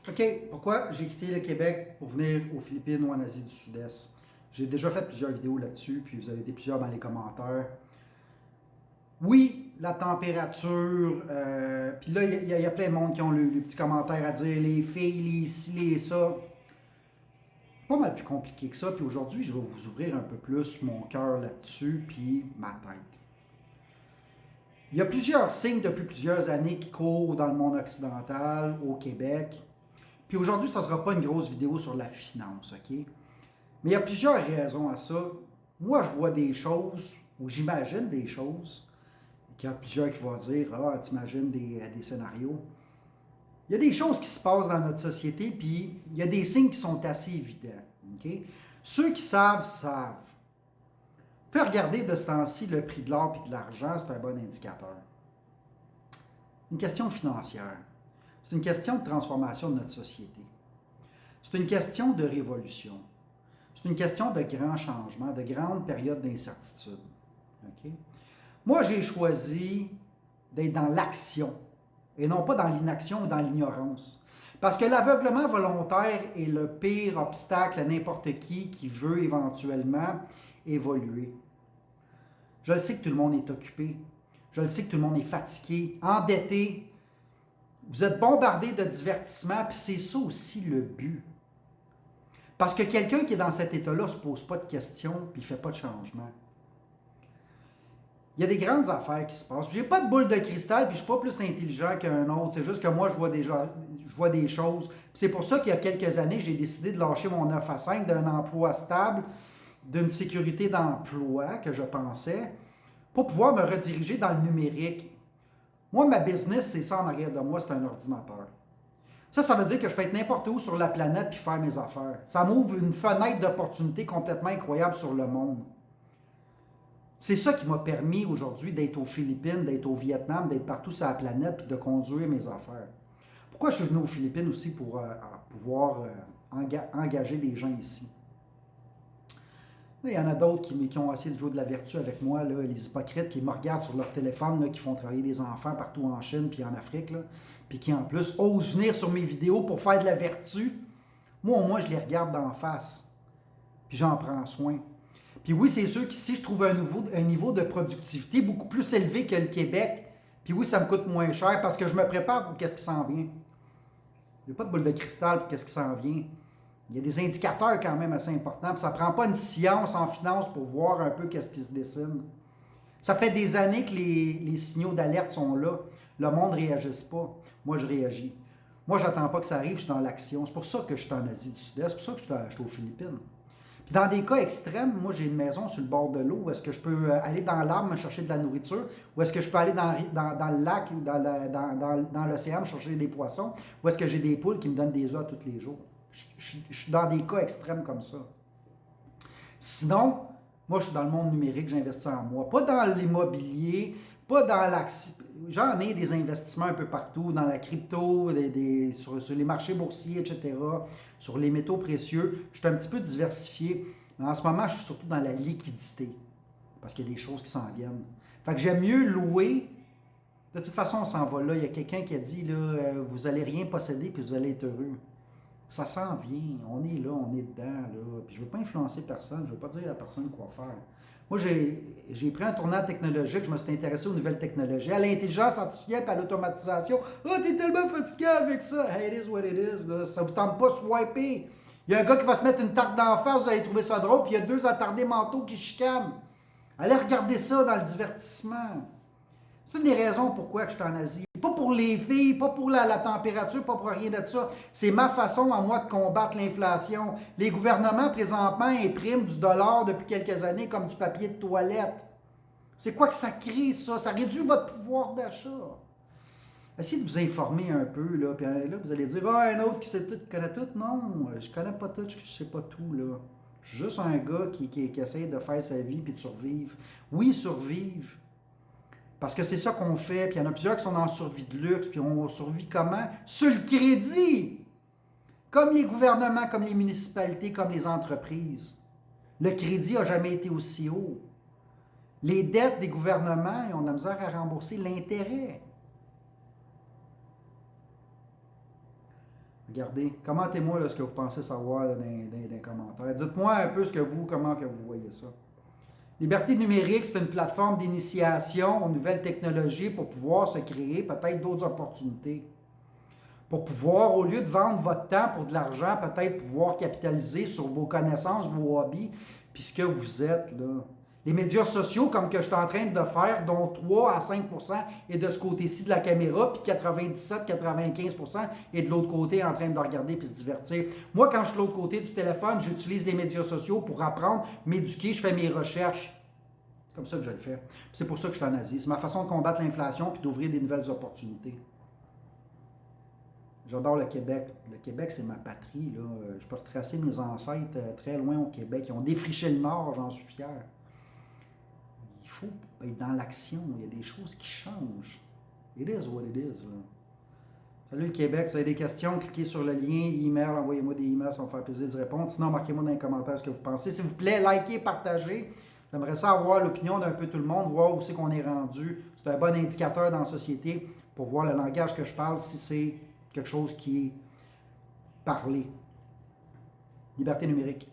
OK, pourquoi j'ai quitté le Québec pour venir aux Philippines ou en Asie du Sud-Est? J'ai déjà fait plusieurs vidéos là-dessus, puis vous avez été plusieurs dans les commentaires. Oui, la température, puis là, il y a plein de monde qui ont le petit commentaire à dire, les filles, les ci, les ça. Pas mal plus compliqué que ça, puis aujourd'hui, je vais vous ouvrir un peu plus mon cœur là-dessus, puis ma tête. Il y a plusieurs signes depuis plusieurs années qui courent dans le monde occidental, au Québec. Puis aujourd'hui, ça ne sera pas une grosse vidéo sur la finance, OK? Mais il y a plusieurs raisons à ça. Moi, je vois des choses, ou j'imagine des choses, qu'il y a plusieurs qui vont dire, ah, t'imagines des scénarios. Il y a des choses qui se passent dans notre société, puis il y a des signes qui sont assez évidents, OK? Ceux qui savent, savent. Vous pouvez regarder de ce temps-ci le prix de l'or et de l'argent, c'est un bon indicateur. Une question financière. C'est une question de transformation de notre société. C'est une question de révolution. C'est une question de grands changements, de grandes périodes d'incertitude. Okay? Moi, j'ai choisi d'être dans l'action et non pas dans l'inaction ou dans l'ignorance. Parce que l'aveuglement volontaire est le pire obstacle à n'importe qui veut éventuellement évoluer. Je le sais que tout le monde est occupé. Je le sais que tout le monde est fatigué, endetté. Vous êtes bombardé de divertissements, puis c'est ça aussi le but. Parce que quelqu'un qui est dans cet état-là ne se pose pas de questions puis il ne fait pas de changement. Il y a des grandes affaires qui se passent. Je n'ai pas de boule de cristal puis je ne suis pas plus intelligent qu'un autre. C'est juste que moi, je vois des choses. C'est pour ça qu'il y a quelques années, j'ai décidé de lâcher mon 9 à 5 d'un emploi stable, d'une sécurité d'emploi que je pensais, pour pouvoir me rediriger dans le numérique. Moi, ma business, c'est ça en arrière de moi, c'est un ordinateur. Ça veut dire que je peux être n'importe où sur la planète puis faire mes affaires. Ça m'ouvre une fenêtre d'opportunité complètement incroyable sur le monde. C'est ça qui m'a permis aujourd'hui d'être aux Philippines, d'être au Vietnam, d'être partout sur la planète puis de conduire mes affaires. Pourquoi je suis venu aux Philippines aussi pour pouvoir engager des gens ici? Là, il y en a d'autres qui ont essayé de jouer de la vertu avec moi, là, les hypocrites qui me regardent sur leur téléphone, là, qui font travailler des enfants partout en Chine puis en Afrique, là, puis qui en plus osent venir sur mes vidéos pour faire de la vertu. Moi, au moins, je les regarde d'en face, puis j'en prends soin. Puis oui, c'est sûr qu'ici, je trouve un niveau de productivité beaucoup plus élevé que le Québec. Puis oui, ça me coûte moins cher parce que je me prépare pour qu'est-ce qui s'en vient. Il n'y a pas de boule de cristal pour qu'est-ce qui s'en vient. Il y a des indicateurs quand même assez importants. Puis ça ne prend pas une science en finance pour voir un peu qu'est-ce qui se dessine. Ça fait des années que les signaux d'alerte sont là. Le monde ne réagisse pas. Moi, je réagis. Moi, je n'attends pas que ça arrive, je suis dans l'action. C'est pour ça que je suis en Asie du Sud-Est, c'est pour ça que je suis aux Philippines. Puis dans des cas extrêmes, moi, j'ai une maison sur le bord de l'eau où est-ce que je peux aller dans l'arbre me chercher de la nourriture, où est-ce que je peux aller dans le lac ou dans l'océan me chercher des poissons, où est-ce que j'ai des poules qui me donnent des œufs tous les jours. Je suis dans des cas extrêmes comme ça. Sinon, moi, je suis dans le monde numérique, j'investis en moi. Pas dans l'immobilier, pas dans l'action. J'en ai des investissements un peu partout, dans la crypto, sur les marchés boursiers, etc., sur les métaux précieux. Je suis un petit peu diversifié. Mais en ce moment, je suis surtout dans la liquidité, parce qu'il y a des choses qui s'en viennent. Fait que j'aime mieux louer. De toute façon, on s'en va là. Il y a quelqu'un qui a dit, là, vous n'allez rien posséder, puis vous allez être heureux. Ça s'en vient, on est là, on est dedans, là. Puis je ne veux pas influencer personne, je ne veux pas dire à personne quoi faire. Moi, j'ai pris un tournant technologique, je me suis intéressé aux nouvelles technologies, à l'intelligence artificielle et à l'automatisation. Oh, t'es tellement fatigué avec ça. Hey, it is what it is, là. Ça vous tente pas de swiper. Il y a un gars qui va se mettre une tarte d'en face, vous allez trouver ça drôle, puis il y a deux attardés mentaux qui chicanent. Allez regarder ça dans le divertissement. C'est une des raisons pourquoi je suis en Asie. Pas pour les filles, pas pour la température, pas pour rien de ça. C'est ma façon à moi de combattre l'inflation. Les gouvernements, présentement, impriment du dollar depuis quelques années comme du papier de toilette. C'est quoi que ça crée, ça? Ça réduit votre pouvoir d'achat. Essayez de vous informer un peu, là, puis là, vous allez dire, ah, un autre qui sait tout, qui connaît tout. Non, je connais pas tout, je sais pas tout, là. Je suis juste un gars qui essaie de faire sa vie puis de survivre. Oui, survivre. Parce que c'est ça qu'on fait, puis il y en a plusieurs qui sont en survie de luxe, puis on survit comment? Sur le crédit! Comme les gouvernements, comme les municipalités, comme les entreprises. Le crédit n'a jamais été aussi haut. Les dettes des gouvernements, ils ont de la misère à rembourser l'intérêt. Regardez, commentez-moi là, ce que vous pensez savoir là, dans les commentaires. Dites-moi un peu comment que vous voyez ça. Liberté numérique, c'est une plateforme d'initiation aux nouvelles technologies pour pouvoir se créer peut-être d'autres opportunités. Pour pouvoir, au lieu de vendre votre temps pour de l'argent, peut-être pouvoir capitaliser sur vos connaissances, vos hobbies, puis ce que vous êtes, là. Les médias sociaux, comme que je suis en train de faire, dont 3 à 5 est de ce côté-ci de la caméra, puis 97-95 est de l'autre côté en train de regarder puis se divertir. Moi, quand je suis de l'autre côté du téléphone, j'utilise les médias sociaux pour apprendre, m'éduquer, je fais mes recherches. C'est comme ça que je le fais. Puis c'est pour ça que je suis en Asie. C'est ma façon de combattre l'inflation puis d'ouvrir des nouvelles opportunités. J'adore le Québec. Le Québec, c'est ma patrie, là. Je peux retracer mes ancêtres très loin au Québec. Ils ont défriché le Nord, j'en suis fier. Il faut être dans l'action. Il y a des choses qui changent. It is what it is. Là. Salut le Québec, si vous avez des questions, cliquez sur le lien, email, envoyez-moi des emails, ça va me faire plaisir de répondre. Sinon, marquez-moi dans les commentaires ce que vous pensez. S'il vous plaît, likez, partagez. J'aimerais ça avoir l'opinion d'un peu tout le monde, voir où c'est qu'on est rendu. C'est un bon indicateur dans la société pour voir le langage que je parle, si c'est quelque chose qui est parlé. Liberté numérique.